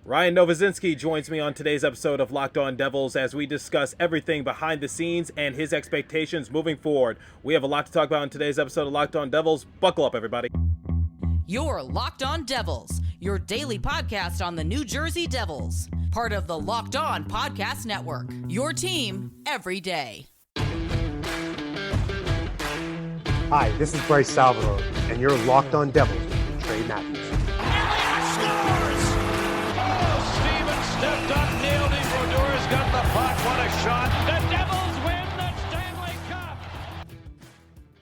Ryan Novozinsky joins me on today's episode of Locked On Devils as we discuss everything behind the scenes and his expectations moving forward. We have a lot to talk about in today's episode of Locked On Devils. Buckle up, everybody. You're Locked On Devils, your daily podcast on the New Jersey Devils. Part of the Locked On Podcast Network, your team every day. Hi, this is Bryce Salvador, and you're Locked On Devils with Trey Matthews. Stepped up, nailed it. Brodor's got the puck. What a shot. The Devils win the Stanley Cup.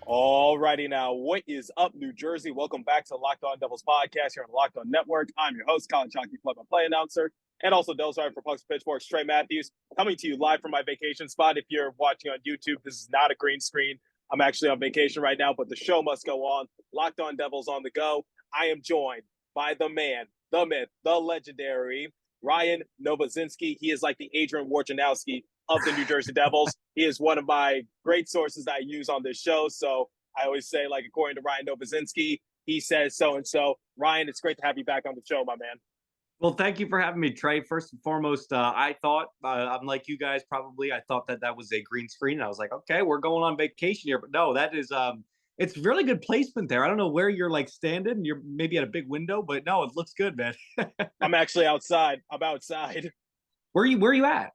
Alrighty now, what is up, New Jersey? Welcome back to the Locked On Devils podcast here on the Locked On Network. I'm your host, college hockey play-by-play announcer, and also Devils writer for Pucks and Pitchforks, Trey Matthews, coming to you live from my vacation spot. If you're watching on YouTube, this is not a green screen. I'm actually on vacation right now, but the show must go on. Locked On Devils on the go. I am joined by the man, the myth, the legendary Ryan Novozinsky. He is like the Adrian Wojnarowski of the New Jersey Devils. He is one of my great sources that I use on this show. So I always say, like, according to Ryan Novozinsky, he says so-and-so. Ryan, it's great to have you back on the show, my man. Well, thank you for having me, Trey. First and foremost, I thought, I'm like you guys probably, I thought that was a green screen. I was like, okay, we're going on vacation here. But no, that is, it's really good placement there. I don't know where you're like standing. You're maybe at a big window, but no, it looks good, man. I'm actually outside. I'm outside. Where are you at?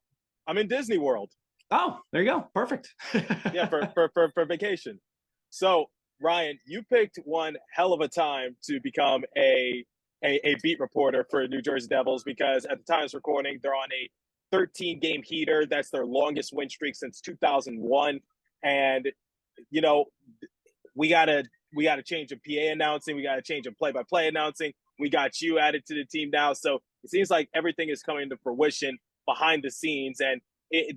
I'm in Disney World. Oh, there you go. Perfect. Yeah, for vacation. So, Ryan, you picked one hell of a time to become a beat reporter for New Jersey Devils, because at the time of recording, they're on a 13-game heater. That's their longest win streak since 2001. And, you know, we gotta change in PA announcing. We gotta change in play-by-play announcing. We got you added to the team now. So it seems like everything is coming to fruition behind the scenes. And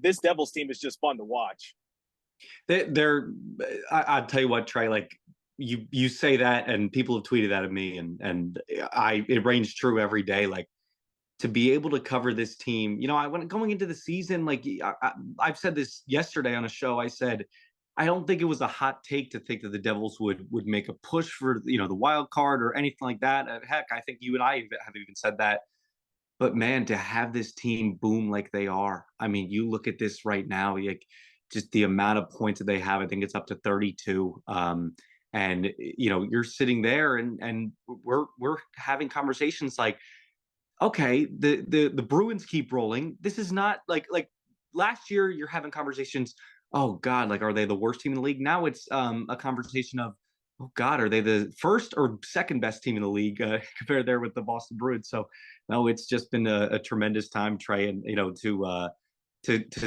this Devils team is just fun to watch. I'll tell you what, Trey, like, you say that, and people have tweeted that at me, and it rings true every day. Like, to be able to cover this team, you know, I went going into the season, like I've said this yesterday on a show. I said I don't think it was a hot take to think that the Devils would make a push for, you know, the wild card or anything like that. Heck, I think you and I have even said that. But man, to have this team boom like they are, I mean, you look at this right now, like just the amount of points that they have. I think it's up to 32. And, you know, you're sitting there and we're having conversations like, okay, the Bruins keep rolling. This is not like last year you're having conversations, oh God, like, are they the worst team in the league? Now it's a conversation of, oh God, are they the first or second best team in the league compared there with the Boston Bruins? So no, it's just been a tremendous time, Trey, and, you know, to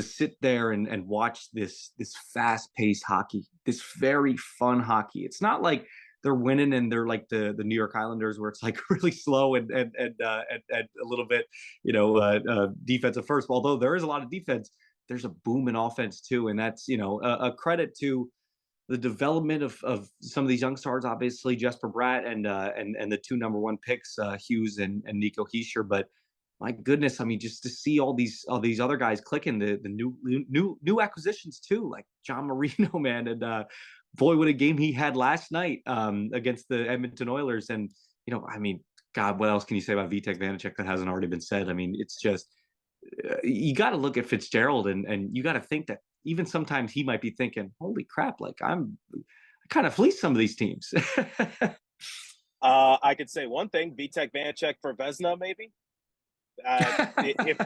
sit there and watch this fast-paced hockey, this very fun hockey. It's not like they're winning and they're like the New York Islanders, where it's like really slow and a little bit, you know, defensive first. Although there is a lot of defense, there's a boom in offense too, and that's, you know, a credit to the development of some of these young stars. Obviously, Jesper Bratt and the two number one picks, Hughes and Nico Hischier, but my goodness, I mean, just to see all these other guys clicking, the new acquisitions too, like John Marino, man, and boy, what a game he had last night against the Edmonton Oilers. And, you know, I mean, God, what else can you say about Vitek Vanacek that hasn't already been said? I mean, it's just you got to look at Fitzgerald and you got to think that even sometimes he might be thinking, holy crap, like I kind of fleeced some of these teams. I could say one thing: Vitek Vanacek for Vezina, maybe. If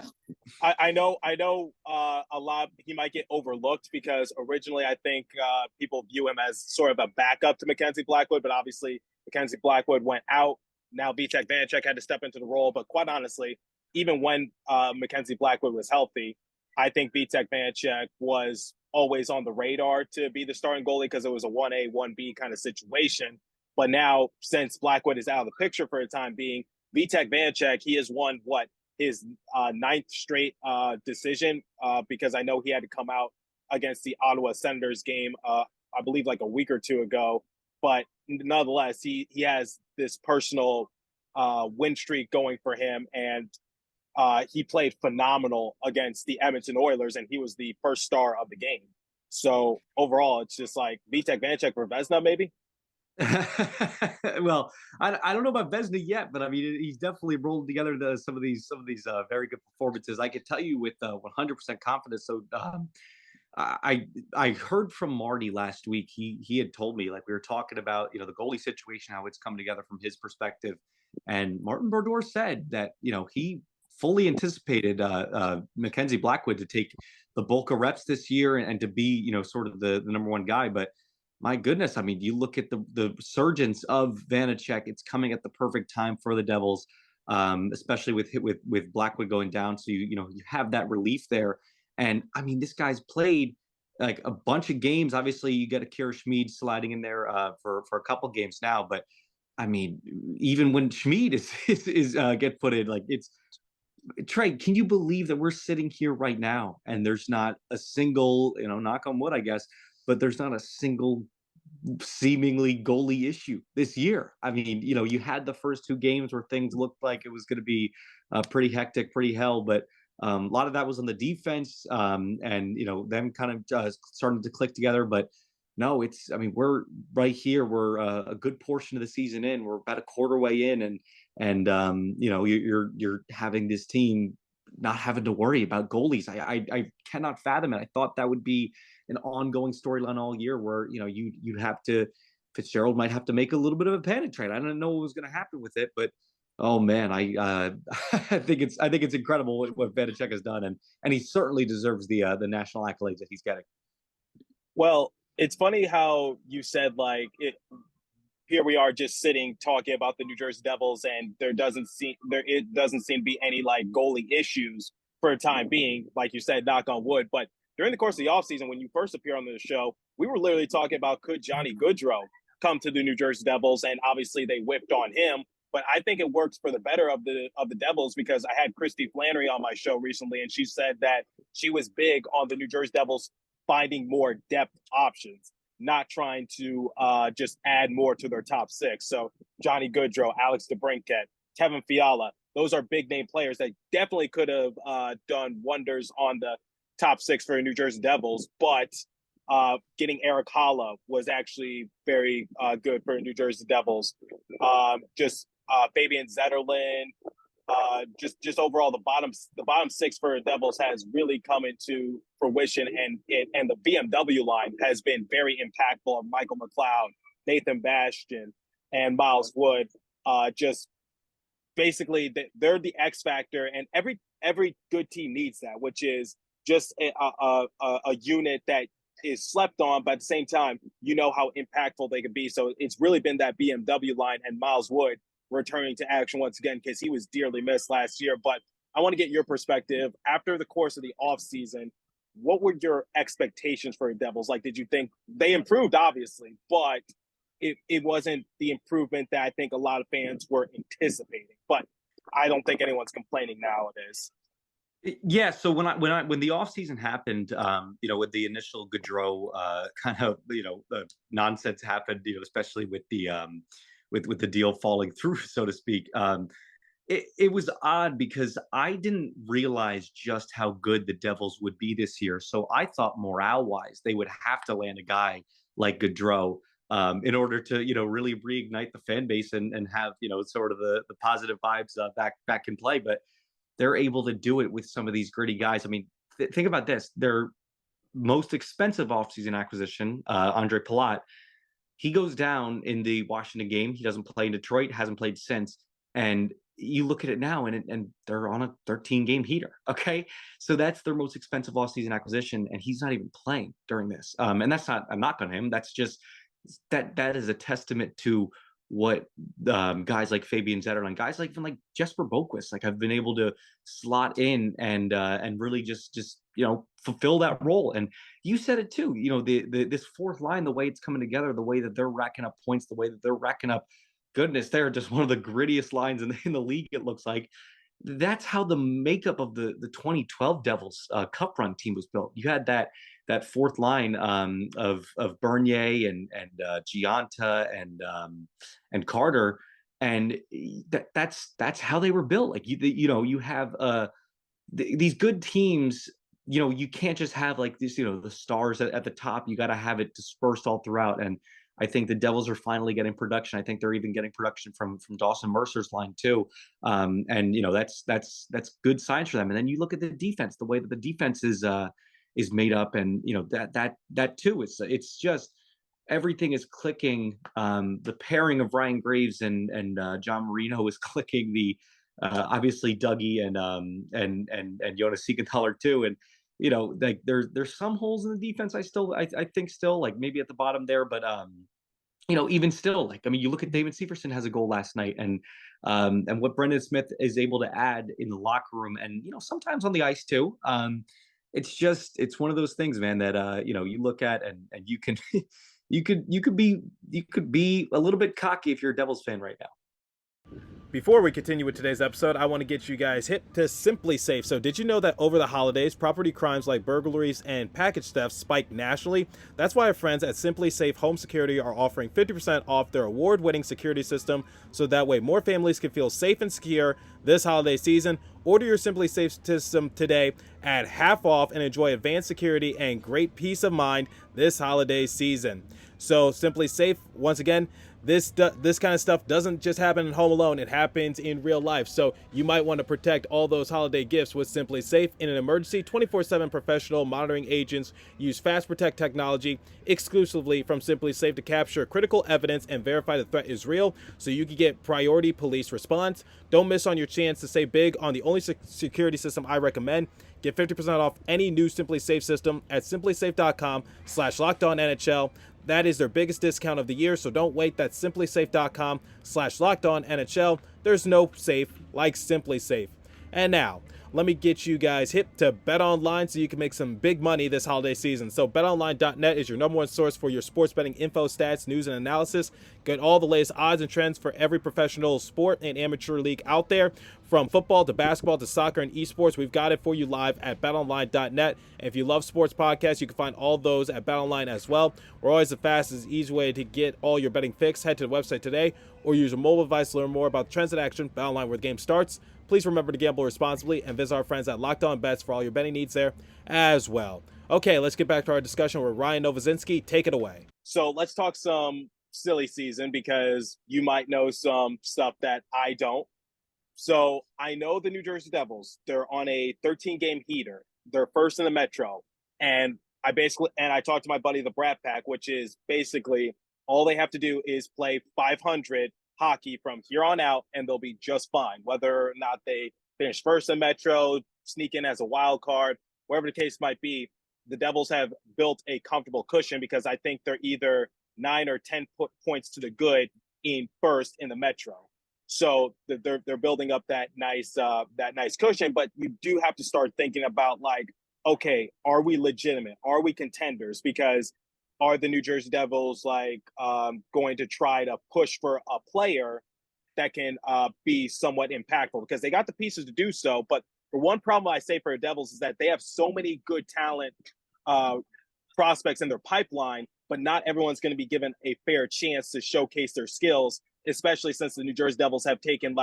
I know a lot, he might get overlooked because originally I think people view him as sort of a backup to Mackenzie Blackwood, but obviously Mackenzie Blackwood went out. Now Vitek Vanacek had to step into the role, but quite honestly, even when Mackenzie Blackwood was healthy, I think Vitek Vanacek was always on the radar to be the starting goalie because it was a 1A, 1B kind of situation. But now, since Blackwood is out of the picture for the time being, Vitek Vanacek, he has won his ninth straight decision because I know he had to come out against the Ottawa Senators game, I believe like a week or two ago. But nonetheless, he has this personal win streak going for him, and he played phenomenal against the Edmonton Oilers, and he was the first star of the game. So overall, it's just like Vitek Vanacek for Vezina, maybe. Well, I don't know about Vezina yet, but I mean, he's definitely rolled together some of these very good performances. I could tell you with 100% confidence. So I heard from Marty last week. He had told me, like, we were talking about, you know, the goalie situation, how it's come together from his perspective, and Martin Brodeur said that, you know, he fully anticipated Mackenzie Blackwood to take the bulk of reps this year and to be, you know, sort of the number one guy. But my goodness, I mean, you look at the surgence of Vanacek; it's coming at the perfect time for the Devils, especially with Blackwood going down. So you know, you have that relief there. And I mean, this guy's played like a bunch of games. Obviously, you get Akira Schmid sliding in there for a couple games now. But I mean, even when Schmid is get put in, like, it's Trey. Can you believe that we're sitting here right now and there's not a single, you know, knock on wood, I guess, but there's not a single seemingly goalie issue this year. I mean, you know, you had the first two games where things looked like it was going to be pretty hectic, pretty hell, but a lot of that was on the defense, and you know, them kind of starting to click together. But no, I mean, we're right here. We're a good portion of the season in. We're about a quarter way in, and you know, you're having this team not having to worry about goalies. I cannot fathom it. I thought that would be an ongoing storyline all year, where, you know, you have to, Fitzgerald might have to make a little bit of a panic trade. I don't know what was going to happen with it, but oh man, I I think it's incredible what Vanacek has done, and he certainly deserves the national accolades that he's getting. Well, it's funny how you said, like, here we are just sitting talking about the New Jersey Devils, and it doesn't seem to be any like goalie issues for a time being, like you said, knock on wood. But during the course of the offseason, when you first appeared on the show, we were literally talking about, could Johnny Gaudreau come to the New Jersey Devils, and obviously they whipped on him. But I think it works for the better of the Devils, because I had Christy Flannery on my show recently, and she said that she was big on the New Jersey Devils finding more depth options, not trying to just add more to their top six. So Johnny Gaudreau, Alex DeBrincat, Kevin Fiala, those are big name players that definitely could have done wonders on the top six for the New Jersey Devils. But getting Eric Holla was actually very good for the New Jersey Devils. Fabian Zetterlund, just overall the bottom six for the Devils has really come into fruition, and the BMW line has been very impactful. Michael McLeod, Nathan Bastian, and Miles Wood, just basically they're the X factor, and every good team needs that, which is just a unit that is slept on, but at the same time, you know how impactful they can be. So it's really been that BMW line and Miles Wood returning to action once again, because he was dearly missed last year. But I want to get your perspective after the course of the offseason. What were your expectations for the Devils? Like, did you think they improved? Obviously, but it wasn't the improvement that I think a lot of fans were anticipating. But I don't think anyone's complaining nowadays. Yeah, so when the offseason happened, you know, with the initial Gaudreau kind of, you know, nonsense happened, you know, especially with the with the deal falling through, so to speak. It was odd because I didn't realize just how good the Devils would be this year. So I thought morale-wise, they would have to land a guy like Gaudreau in order to, you know, really reignite the fan base and have, you know, sort of the positive vibes back in play. But they're able to do it with some of these gritty guys. I mean, think about this. Their most expensive offseason acquisition, Andre Palat, he goes down in the Washington game. He doesn't play in Detroit, hasn't played since. And you look at it now, and they're on a 13-game heater. Okay, so that's their most expensive offseason acquisition, and he's not even playing during this. And that's not a knock on him. That's just that is a testament to what guys like Fabian Zetterlund, guys like even like Jesper Boquist, like, have been able to slot in and really just you know, fulfill that role. And you said it too. You know, this fourth line, the way it's coming together, the way that they're racking up points, the way that they're racking up goodness, they're just one of the grittiest lines in the league, it looks like. That's how the makeup of the 2012 Devils Cup run team was built. You had that fourth line of Bernier and Gianta and Carter, and that's how they were built. Like, you know, you have these good teams. You know, you can't just have like this, you know, the stars at the top. You got to have it dispersed all throughout. And I think the Devils are finally getting production. I think they're even getting production from Dawson Mercer's line too. And that's good signs for them. And then you look at the defense, the way that the defense is made up, and that too. It's just everything is clicking. The pairing of Ryan Graves and John Marino is clicking. The obviously Dougie and Jonas Siegenthaler too. And like there's some holes in the defense. I think still, like maybe at the bottom there, but even still, like, I mean, you look at David Severson has a goal last night, and what Brendan Smith is able to add in the locker room, and sometimes on the ice too. It's one of those things, man, that you look at and you can you could be a little bit cocky if you're a Devils fan right now. Before we continue with today's episode, I want to get you guys hip to SimpliSafe. So did you know that over the holidays, property crimes like burglaries and package theft spiked nationally? That's why our friends at SimpliSafe Home Security are offering 50% off their award-winning security system, so that way more families can feel safe and secure this holiday season. Order your SimpliSafe system today at half off and enjoy advanced security and great peace of mind this holiday season. So SimpliSafe, once again, this kind of stuff doesn't just happen in Home Alone. It happens in real life. So you might want to protect all those holiday gifts with SimpliSafe. In an emergency, 24/7 professional monitoring agents use Fast Protect technology exclusively from SimpliSafe to capture critical evidence and verify the threat is real, so you can get priority police response. Don't miss on your chance to save big on the only security system I recommend. Get 50% off any new SimpliSafe system at simplisafe.com/LockedOnNHL. That is their biggest discount of the year, so don't wait. That's simplisafe.com/LockedOnNHL. There's no safe like SimpliSafe. And now, let me get you guys hip to BetOnline so you can make some big money this holiday season. So BetOnline.net is your number one source for your sports betting info, stats, news, and analysis. Get all the latest odds and trends for every professional sport and amateur league out there. From football to basketball to soccer and esports, we've got it for you live at BetOnline.net. And if you love sports podcasts, you can find all those at BetOnline as well. We're always the fastest, easy way to get all your betting fix. Head to the website today or use a mobile device to learn more about the trends in action. BetOnline, where the game starts. Please remember to gamble responsibly and visit our friends at Locked On Bets for all your betting needs there as well. Okay, let's get back to our discussion with Ryan Novozinsky. Take it away. So let's talk some silly season, because you might know some stuff that I don't. So I know the New Jersey Devils, they're on a 13-game heater. They're first in the Metro. And I talked to my buddy, the Brat Pack, which is basically all they have to do is play 500 hockey from here on out, and they'll be just fine. Whether or not they finish first in Metro, sneak in as a wild card, whatever the case might be, the Devils have built a comfortable cushion, because I think they're either 9 or 10 points to the good in first in the Metro. So they're building up that nice cushion. But you do have to start thinking about, like, okay, are we legitimate? Are we contenders? Because are the New Jersey Devils going to try to push for a player that can be somewhat impactful? Because they got the pieces to do so. But the one problem I say for the Devils is that they have so many good talent prospects in their pipeline, but not everyone's going to be given a fair chance to showcase their skills, especially since the New Jersey Devils have taken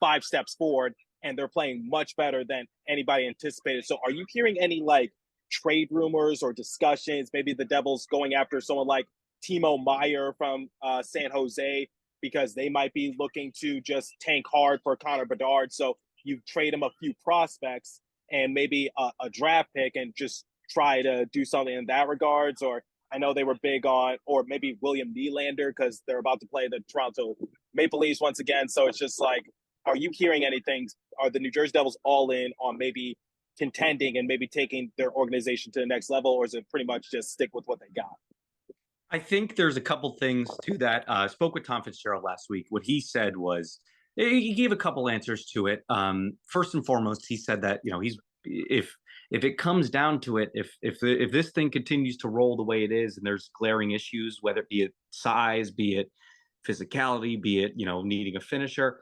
5 steps forward and they're playing much better than anybody anticipated. So are you hearing any trade rumors or discussions, maybe the Devils going after someone like Timo Meier from San Jose, because they might be looking to just tank hard for Connor Bedard? So you trade him a few prospects and maybe a draft pick and just try to do something in that regards. Or I know they were big on, or maybe William Nylander, because they're about to play the Toronto Maple Leafs once again. So it's just are you hearing anything? Are the New Jersey Devils all in on maybe contending and maybe taking their organization to the next level, or is it pretty much just stick with what they got? I think there's a couple things to that. I spoke with Tom Fitzgerald last week. What he said was, he gave a couple answers to it. First and foremost, he said that if it comes down to it, if this thing continues to roll the way it is, and there's glaring issues, whether it be it size, be it physicality, be it needing a finisher,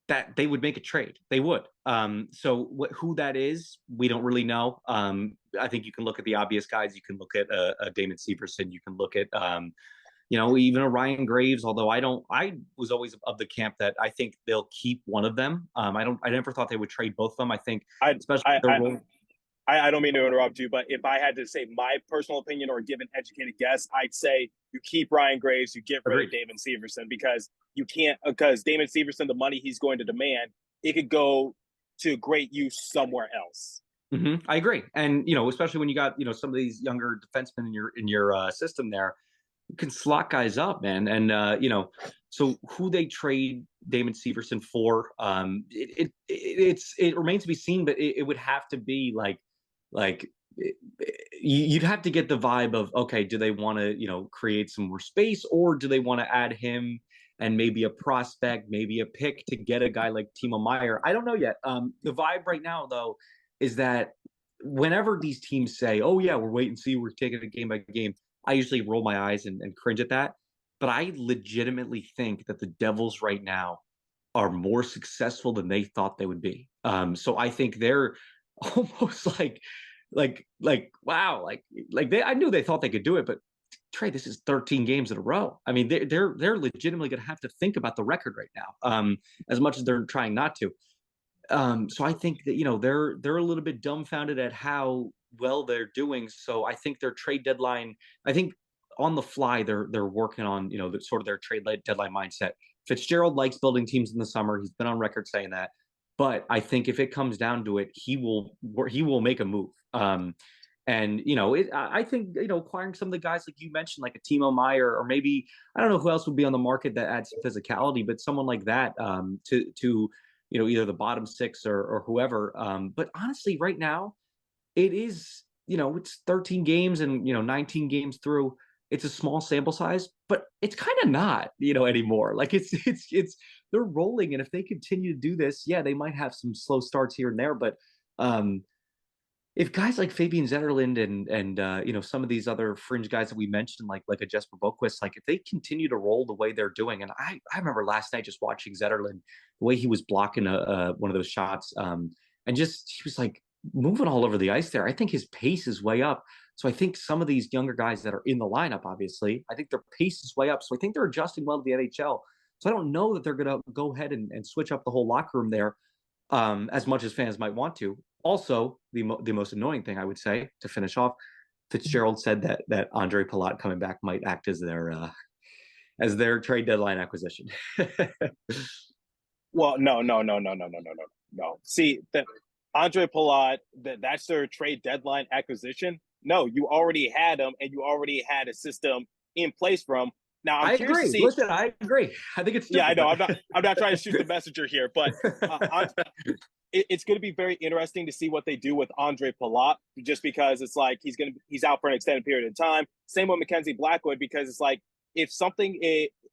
that they would make a trade. They would. So who that is, we don't really know. I think you can look at the obvious guys. You can look at a Damon Severson. You can look at even a Ryan Graves. Although I was always of the camp that I think they'll keep one of them. I never thought they would trade both of them. I think I don't mean to interrupt you, but if I had to say my personal opinion or give an educated guess, I'd say you keep Ryan Graves, you get rid of Damon Severson, because you can't, because Damon Severson, the money he's going to demand, it could go to great use somewhere else. I agree. And, especially when you got, some of these younger defensemen in your system there, you can slot guys up, man. And, so who they trade Damon Severson for, it remains to be seen, but it would have to be you'd have to get the vibe of, okay, do they want to, create some more space, or do they want to add him and maybe a prospect, maybe a pick to get a guy like Timo Meier? I don't know yet. The vibe right now, though, is that whenever these teams say, oh, yeah, we're wait and see, we're taking it game by game, I usually roll my eyes and cringe at that. But I legitimately think that the Devils right now are more successful than they thought they would be. So I think they're almost like wow, I knew they thought they could do it, but Trey, this is 13 games in a row. I mean, they're legitimately going to have to think about the record right now, as much as they're trying not to. So I think that they're a little bit dumbfounded at how well they're doing. So I think their trade deadline, I think on the fly they're working on the sort of their trade deadline mindset. Fitzgerald likes building teams in the summer. He's been on record saying that. But I think if it comes down to it, he will make a move. And I think acquiring some of the guys like you mentioned, like a Timo Meier, or maybe I don't know who else would be on the market that adds physicality, but someone like that to either the bottom six or whoever. But honestly, right now, it is it's 13 games and 19 games through. It's a small sample size, but it's kind of not anymore. Like it's they're rolling, and if they continue to do this, yeah, they might have some slow starts here and there, but if guys like Fabian Zetterlund and some of these other fringe guys that we mentioned, like a Jesper Boquist, like if they continue to roll the way they're doing, and I remember last night just watching Zetterlund, the way he was blocking one of those shots, and just he was like moving all over the ice there. I think his pace is way up. So I think some of these younger guys that are in the lineup, obviously, I think their pace is way up. So I think they're adjusting well to the NHL. So I don't know that they're going to go ahead and switch up the whole locker room there, as much as fans might want to. Also, the most annoying thing I would say to finish off, Fitzgerald said that Andre Palat coming back might act as their trade deadline acquisition. Well, no. See, Andre Palat, that's their trade deadline acquisition. No, you already had him, and you already had a system in place for him. Now, I agree. Listen, I agree. I think it's stupid. Yeah, I know. I'm not trying to shoot the messenger here, but it's going to be very interesting to see what they do with Andre Palat, just because it's like he's out for an extended period of time. Same with Mackenzie Blackwood, because it's like if something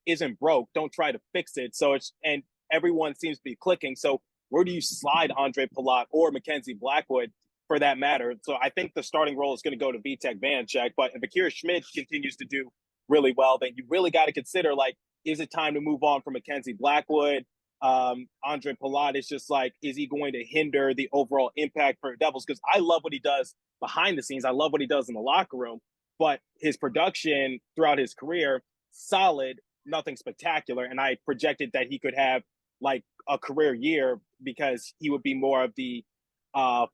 isn't broke, don't try to fix it. So and everyone seems to be clicking. So where do you slide Andre Palat or Mackenzie Blackwood for that matter? So I think the starting role is going to go to Vitek Vanacek, but if Akira Schmidt continues to do really well, then you really got to consider, like, is it time to move on from Mackenzie Blackwood? Andre Palat is just like, is he going to hinder the overall impact for the Devils? Because I love what he does behind the scenes. I love what he does in the locker room, but his production throughout his career, solid, nothing spectacular. And I projected that he could have like a career year because he would be more of the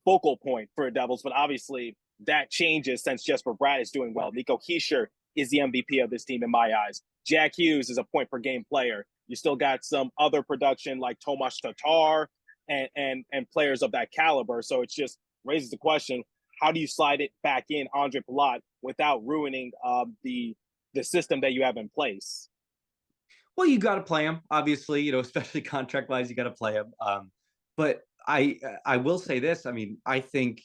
focal point for the Devils. But obviously that changes since Jesper Bratt is doing well. Nico Hischier is the MVP of this team in my eyes. Jack Hughes is a point per game player. You still got some other production like Tomas Tatar and players of that caliber. So it just raises the question, how do you slide it back in Andre Palat without ruining the system that you have in place? Well, you got to play him, obviously, especially contract-wise, you got to play him. But I will say this. I mean, I think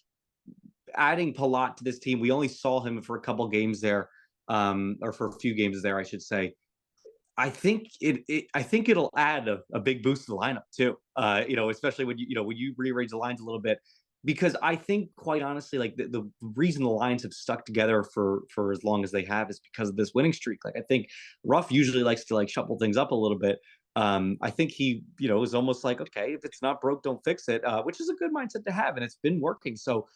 adding Palat to this team, we only saw him for a couple games there, or for a few games there, I should say. I think it'll add a big boost to the lineup too. Especially when you rearrange the lines a little bit, because I think, quite honestly, like the reason the lines have stuck together for as long as they have is because of this winning streak. Like I think Ruff usually likes to like shuffle things up a little bit. I think he is almost like, okay, if it's not broke, don't fix it, which is a good mindset to have, and it's been working. So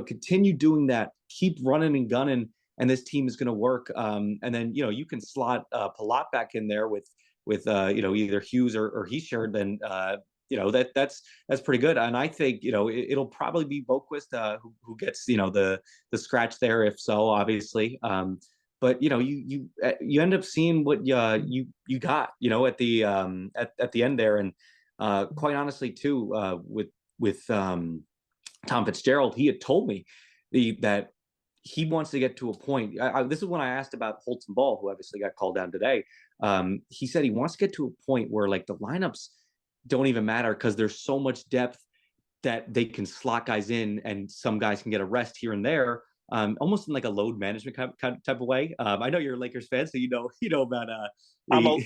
continue doing that, keep running and gunning, and this team is going to work. And then, you can slot Palat back in there with either Hughes or Hischier. Then, that's pretty good. And I think, it'll probably be Boquist who gets, the scratch there, if so, obviously. But you end up seeing what you got, at the at the end there. And quite honestly, too, with Tom Fitzgerald, he had told me that he wants to get to a point. This is when I asked about Holtz and Ball, who obviously got called down today. He said he wants to get to a point where like the lineups don't even matter because there's so much depth that they can slot guys in, and some guys can get a rest here and there, almost in like a load management type of way. I know you're a Lakers fan, so you know about. I'm a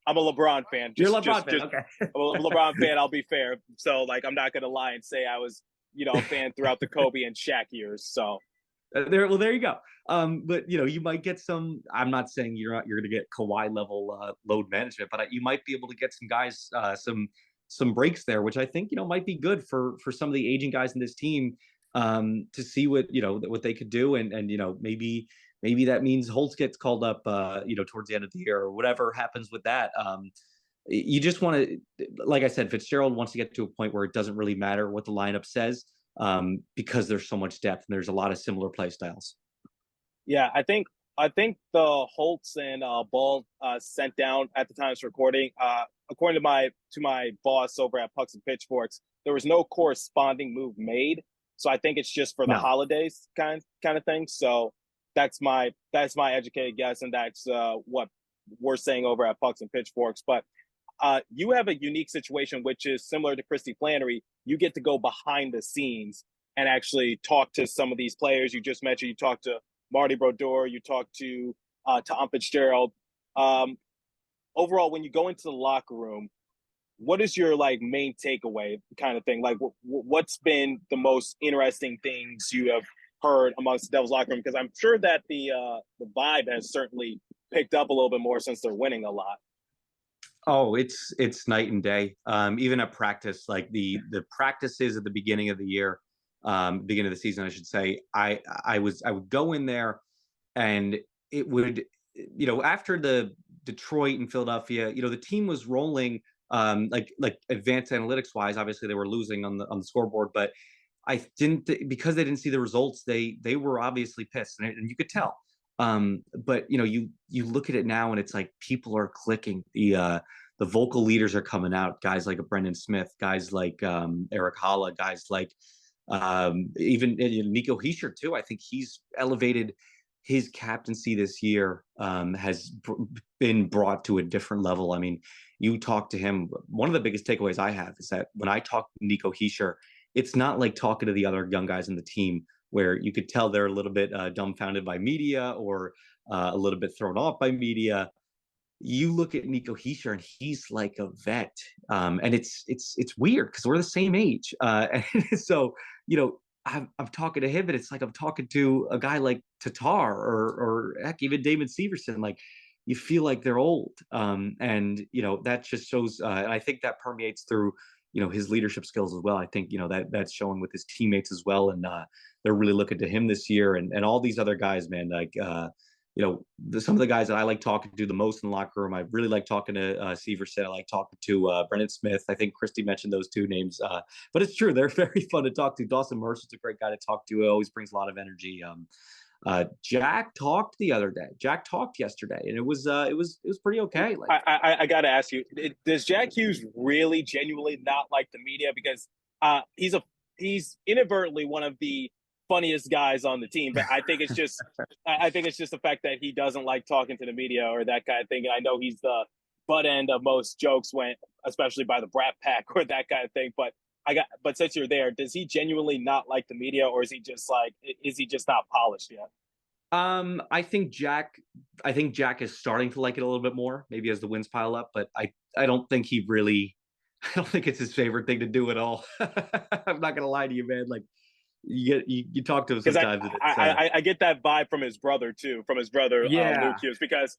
LeBron fan. You're a LeBron fan, okay? I'm a LeBron fan. I'll be fair. So like, I'm not gonna lie and say I was a fan throughout the Kobe and Shaq years. So. There you go. But you might get some. I'm not saying you're going to get Kawhi level load management, but you might be able to get some guys some breaks there, which I think might be good for some of the aging guys in this team to see what they could do, and maybe that means Holtz gets called up towards the end of the year or whatever happens with that. You just want to, like I said, Fitzgerald wants to get to a point where it doesn't really matter what the lineup says. Because there's so much depth and there's a lot of similar play styles. Yeah, I think the Holtz and Ball sent down at the time of recording, according to my boss over at Pucks and Pitchforks, there was no corresponding move made. So I think it's just for the holidays kind of thing. So that's my educated guess, and that's what we're saying over at Pucks and Pitchforks. But you have a unique situation, which is similar to Christy Flannery. You get to go behind the scenes and actually talk to some of these players. You just mentioned you talked to Marty Brodeur, you talked to Tom Fitzgerald. Overall, when you go into the locker room, what is your main takeaway kind of thing? Like, what's been the most interesting things you have heard amongst the Devils locker room? Because I'm sure that the vibe has certainly picked up a little bit more since they're winning a lot. Oh, it's night and day. Even at practice, like the practices at the beginning of the year, beginning of the season, I should say, I would go in there, and it would, after the Detroit and Philadelphia, the team was rolling, like advanced analytics wise. Obviously, they were losing on the scoreboard, but I didn't because they didn't see the results. They were obviously pissed, and you could tell. But you look at it now, and it's like people are clicking. The vocal leaders are coming out. Guys like Brendan Smith, guys like Eric Holla, guys like even Nico Hischier too. I think he's elevated his captaincy this year. Has been brought to a different level. I mean, you talk to him. One of the biggest takeaways I have is that when I talk to Nico Hischier, it's not like talking to the other young guys in the team, where you could tell they're a little bit dumbfounded by media or a little bit thrown off by media. You look at Nico Hischier, and he's like a vet, and it's weird because we're the same age, and so I'm talking to him, and it's like I'm talking to a guy like Tatar or heck, even Damon Severson. Like, you feel like they're old, and that just shows, and I think that permeates through his leadership skills as well. I think that's showing with his teammates as well, and they're really looking to him this year, and all these other guys, man. Like some of the guys that I like talking to the most in the locker room. I really like talking to Severson. I like talking to Brendan Smith. I think Christy mentioned those two names, but it's true, they're very fun to talk to. Dawson Mercer's a great guy to talk to. He always brings a lot of energy. Jack talked the other day. Jack talked yesterday, and it was pretty okay. Like, I got to ask you, does Jack Hughes really genuinely not like the media? Because he's inadvertently one of the funniest guys on the team, but I think it's just the fact that he doesn't like talking to the media or that kind of thing. And I know he's the butt end of most jokes, especially by the Brat Pack or that kind of thing. But since you're there, does he genuinely not like the media, or is he just not polished yet? I think Jack is starting to like it a little bit more, maybe as the wins pile up, but I don't think I don't think it's his favorite thing to do at all. I'm not gonna lie to you, man. Like, you talk to him sometimes. I get that vibe from his brother too, Luke Hughes, because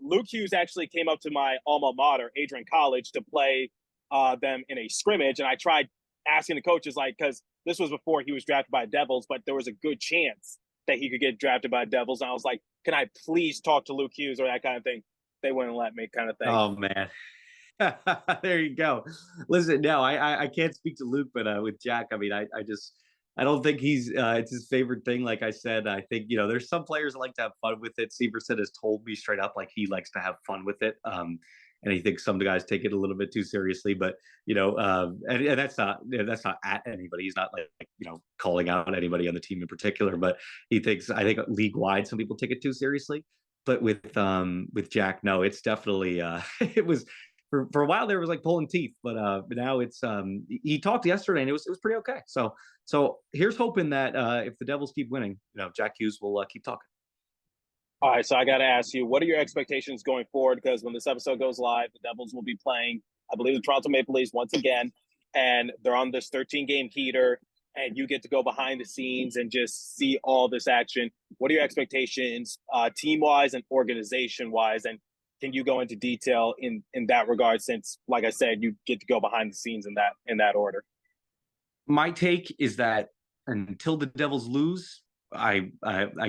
Luke Hughes actually came up to my alma mater, Adrian College, to play them in a scrimmage, and I tried asking the coaches, because this was before he was drafted by Devils, but there was a good chance that he could get drafted by Devils, and I was like, can I please talk to Luke Hughes or that kind of thing? They wouldn't let me, kind of thing. Oh man. There you go. Listen, no, I can't speak to Luke, but with Jack, I mean, I don't think it's his favorite thing. Like I said, I think there's some players that like to have fun with it. Severson has told me straight up like he likes to have fun with it. And he thinks some guys take it a little bit too seriously, but and that's not at anybody. He's not like calling out anybody on the team in particular, but I think league wide some people take it too seriously. But with Jack, no, it's definitely it was for a while there was like pulling teeth, but now it's he talked yesterday and it was pretty okay. So here's hoping that if the Devils keep winning, Jack Hughes will keep talking. All right, so I got to ask you, what are your expectations going forward? Because when this episode goes live, the Devils will be playing, I believe, the Toronto Maple Leafs once again, and they're on this 13-game heater, and you get to go behind the scenes and just see all this action. What are your expectations, team-wise and organization-wise? And can you go into detail in that regard? Since, like I said, you get to go behind the scenes in that order. My take is that until the Devils lose, I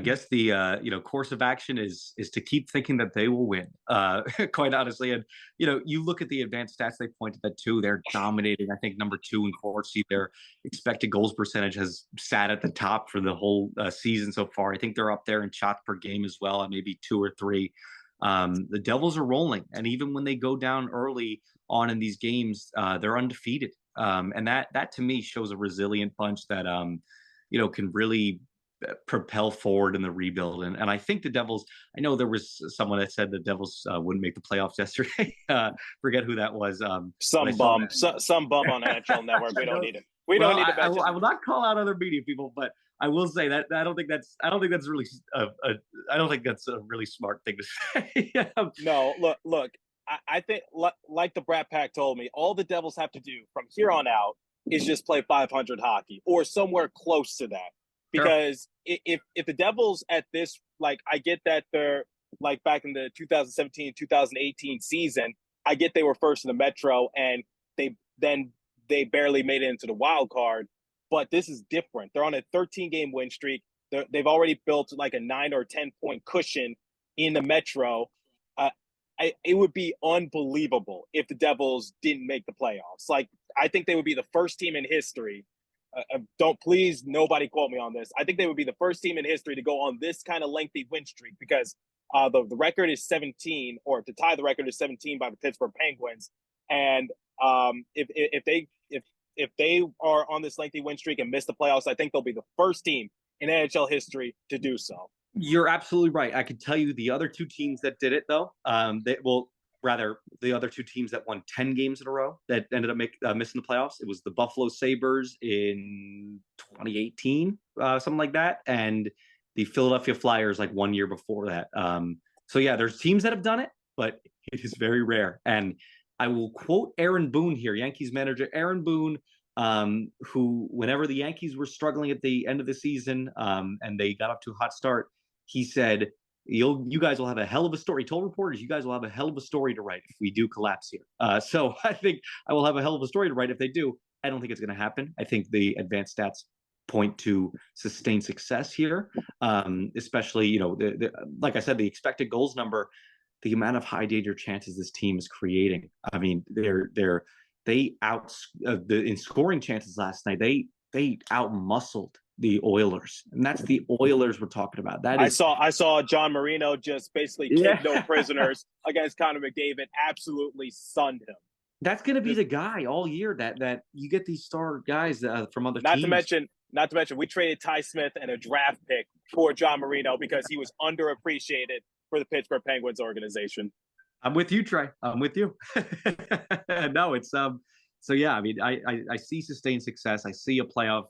guess the course of action is to keep thinking that they will win. Quite honestly, and you look at the advanced stats they pointed that too. They're dominating. I think number 2 in Corsi. Their expected goals percentage has sat at the top for the whole season so far. I think they're up there in shots per game as well, at maybe 2 or 3. The Devils are rolling, and even when they go down early on in these games, they're undefeated. And that to me shows a resilient bunch that can really propel forward in the rebuild. And I think the Devils, I know there was someone that said the Devils wouldn't make the playoffs yesterday. Forget who that was. Some bum on NHL Network. We don't need it. We don't need to mention. I will not call out other media people, but I will say that I don't think that's really I don't think that's a really smart thing to say. No, look. I think, like the Brat Pack told me, all the Devils have to do from here on out is just play 500 hockey or somewhere close to that. Because if the Devils at this, like, I get that they're like back in the 2017-2018 season, I get they were first in the Metro and they barely made it into the wild card. But this is different. They're on a 13-game win streak. They've already built like a 9 or 10-point cushion in the Metro. It would be unbelievable if the Devils didn't make the playoffs. Like, I think they would be the first team in history. Please, nobody quote me on this. I think they would be the first team in history to go on this kind of lengthy win streak because the record is 17, or to tie the record is 17 by the Pittsburgh Penguins. And if they are on this lengthy win streak and miss the playoffs, I think they'll be the first team in NHL history to do so. You're absolutely right. I could tell you the other 2 teams that did it, though. The other 2 teams that won 10 games in a row that ended up missing the playoffs. It was the Buffalo Sabres in 2018, something like that, and the Philadelphia Flyers like 1 year before that. So yeah, there's teams that have done it, but it is very rare. And I will quote Aaron Boone here, Yankees manager Aaron Boone, who, whenever the Yankees were struggling at the end of the season and they got up to a hot start, he said, you guys will have a hell of a story. He told reporters, you guys will have a hell of a story to write if we do collapse here. So I think I will have a hell of a story to write if they do. I don't think it's going to happen. I think the advanced stats point to sustained success here, especially, like I said, the expected goals number, the amount of high danger chances this team is creating. I mean, in scoring chances last night, they outmuscled the Oilers, and that's the Oilers we're talking about. I saw John Marino just basically take no prisoners against Connor McDavid. Absolutely sunned him. That's going to be the guy all year that you get these star guys from other teams. Not to mention, we traded Ty Smith and a draft pick for John Marino because he was underappreciated for the Pittsburgh Penguins organization. I'm with you, Trey. I'm with you. No, it's So yeah, I mean, I see sustained success. I see a playoff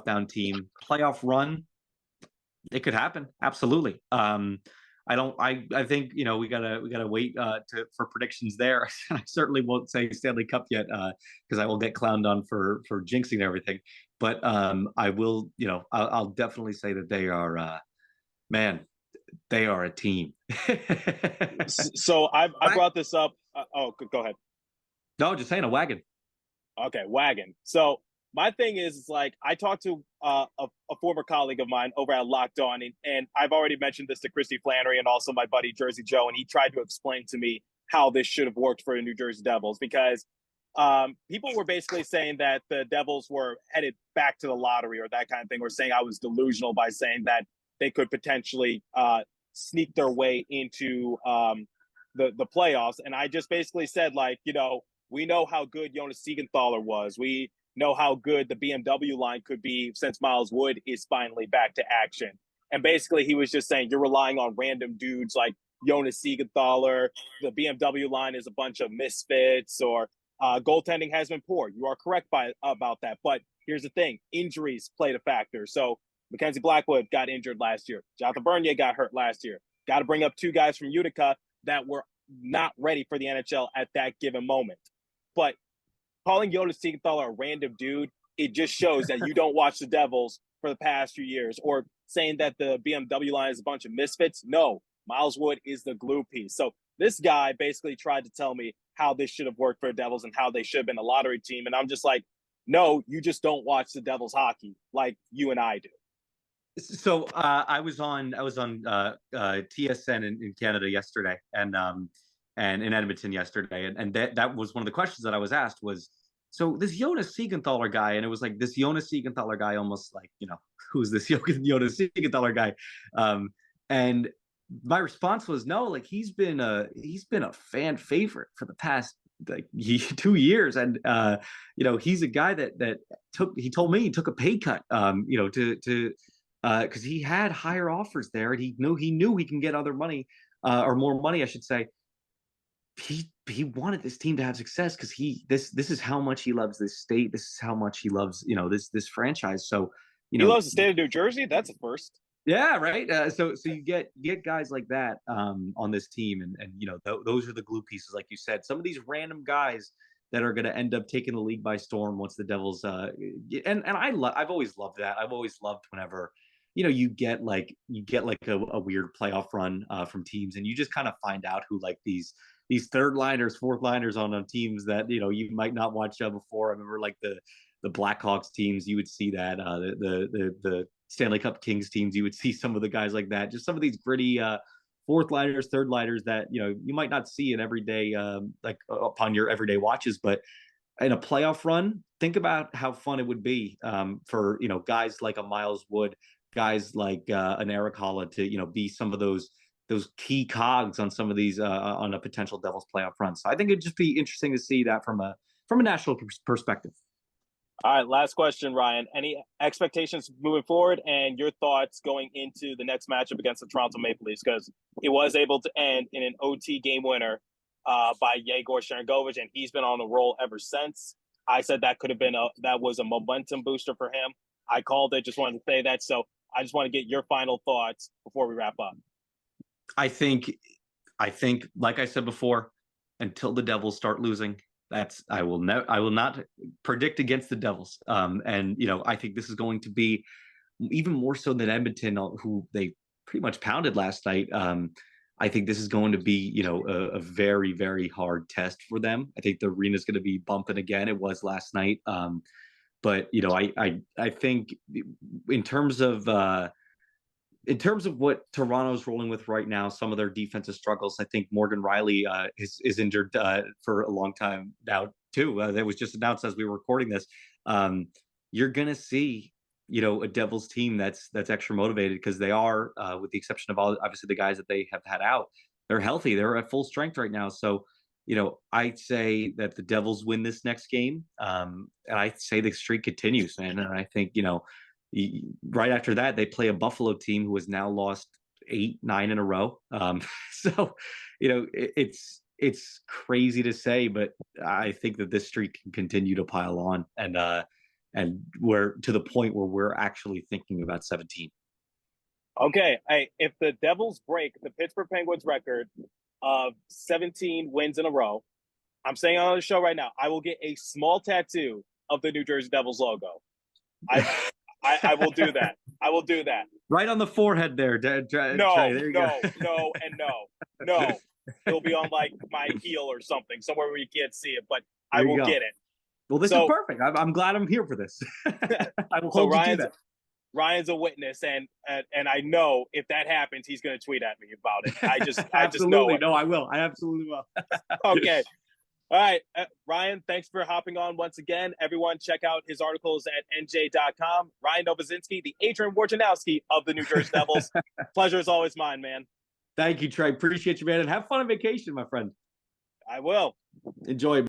down team, playoff run. It could happen, absolutely. I think we gotta wait for predictions there. I certainly won't say Stanley Cup yet because I will get clowned on for jinxing everything. But I will, I'll definitely say that they are, they are a team. So I brought this up. Go ahead. No, just saying a wagon. Okay, wagon. So my thing is like, I talked to a former colleague of mine over at Locked On, and I've already mentioned this to Christy Flannery and also my buddy Jersey Joe, and he tried to explain to me how this should have worked for the New Jersey Devils, because people were basically saying that the Devils were headed back to the lottery or that kind of thing, or saying I was delusional by saying that they could potentially sneak their way into the playoffs. And I just basically said, like, we know how good Jonas Siegenthaler was. We know how good the BMW line could be since Miles Wood is finally back to action. And basically he was just saying you're relying on random dudes like Jonas Siegenthaler. The BMW line is a bunch of misfits, or goaltending has been poor. You are correct about that. But here's the thing. Injuries played a factor. So Mackenzie Blackwood got injured last year. Jonathan Bernier got hurt last year. Got to bring up two guys from Utica that were not ready for the NHL at that given moment. But calling Jonas Siegenthaler a random dude, it just shows that you don't watch the Devils for the past few years. Or saying that the BMW line is a bunch of misfits. No, Miles Wood is the glue piece. So this guy basically tried to tell me how this should have worked for the Devils and how they should have been a lottery team. And I'm just like, no, you just don't watch the Devils hockey like you and I do. So I was on TSN in Canada yesterday, and in Edmonton yesterday, and that was one of the questions that I was asked was, so this Jonas Siegenthaler guy, and it was like this Jonas Siegenthaler guy, almost like, who's this Jonas Siegenthaler guy? And my response was no, like he's been a fan favorite for the past 2 years, and he's a guy that he told me he took a pay cut, because he had higher offers there, and he knew he can get other money, or more money, I should say. He wanted this team to have success because this is how much he loves this state. This is how much he loves this franchise. So he loves the state of New Jersey. That's a first. Yeah, right. So you get guys like that on this team, and those are the glue pieces, like you said. Some of these random guys that are going to end up taking the league by storm once the Devils. And I've always loved that. I've always loved whenever you get like a weird playoff run from teams, and you just kind of find out who like these third liners, fourth liners on teams that you might not watch before. I remember like the Blackhawks teams, you would see that the Stanley Cup Kings teams, you would see some of the guys like that. Just some of these gritty fourth liners, third liners that you might not see in everyday upon your everyday watches, but in a playoff run, think about how fun it would be for guys like a Miles Wood, guys like an Eric Holla to be some of those key cogs on some of these on a potential Devils playoff run. So I think it'd just be interesting to see that from a national perspective. All right, last question, Ryan. Any expectations moving forward, and your thoughts going into the next matchup against the Toronto Maple Leafs, because it was able to end in an OT game winner by Yegor Sharangovich, and he's been on a roll ever since. I said that could have been that was a momentum booster for him. I called it. Just wanted to say that. So I just want to get your final thoughts before we wrap up. I think, like I said before, until the Devils start losing, I will not predict against the Devils. And I think this is going to be even more so than Edmonton, who they pretty much pounded last night. I think this is going to be a very, very hard test for them. I think the arena is going to be bumping again. It was last night. But I think in terms of what Toronto's rolling with right now, some of their defensive struggles, I think Morgan Rielly is injured for a long time now too. That was just announced as we were recording this. You're gonna see, a Devils team that's extra motivated because they are, with the exception of obviously the guys that they have had out, they're healthy. They're at full strength right now. So, I'd say that the Devils win this next game, and I'd say the streak continues, man. And I think right after that, they play a Buffalo team who has now lost 8-9 in a row. So, it's crazy to say, but I think that this streak can continue to pile on, and we're to the point where we're actually thinking about 17. Okay, if the Devils break the Pittsburgh Penguins record of 17 wins in a row, I'm saying on the show right now, I will get a small tattoo of the New Jersey Devils logo. I will do that. I will do that. Right on the forehead there. No. It'll be on like my heel or something, somewhere where you can't see it, but I will get it. Well, this is perfect. I'm glad I'm here for this. I will hold you to that. Ryan's a witness, and I know if that happens, he's going to tweet at me about it. I just Absolutely. know it. No, I will. I absolutely will. Okay. All right, Ryan, thanks for hopping on once again. Everyone, check out his articles at NJ.com. Ryan Novozinsky, the Adrian Wojnarowski of the New Jersey Devils. Pleasure is always mine, man. Thank you, Trey. Appreciate you, man. And have fun on vacation, my friend. I will. Enjoy.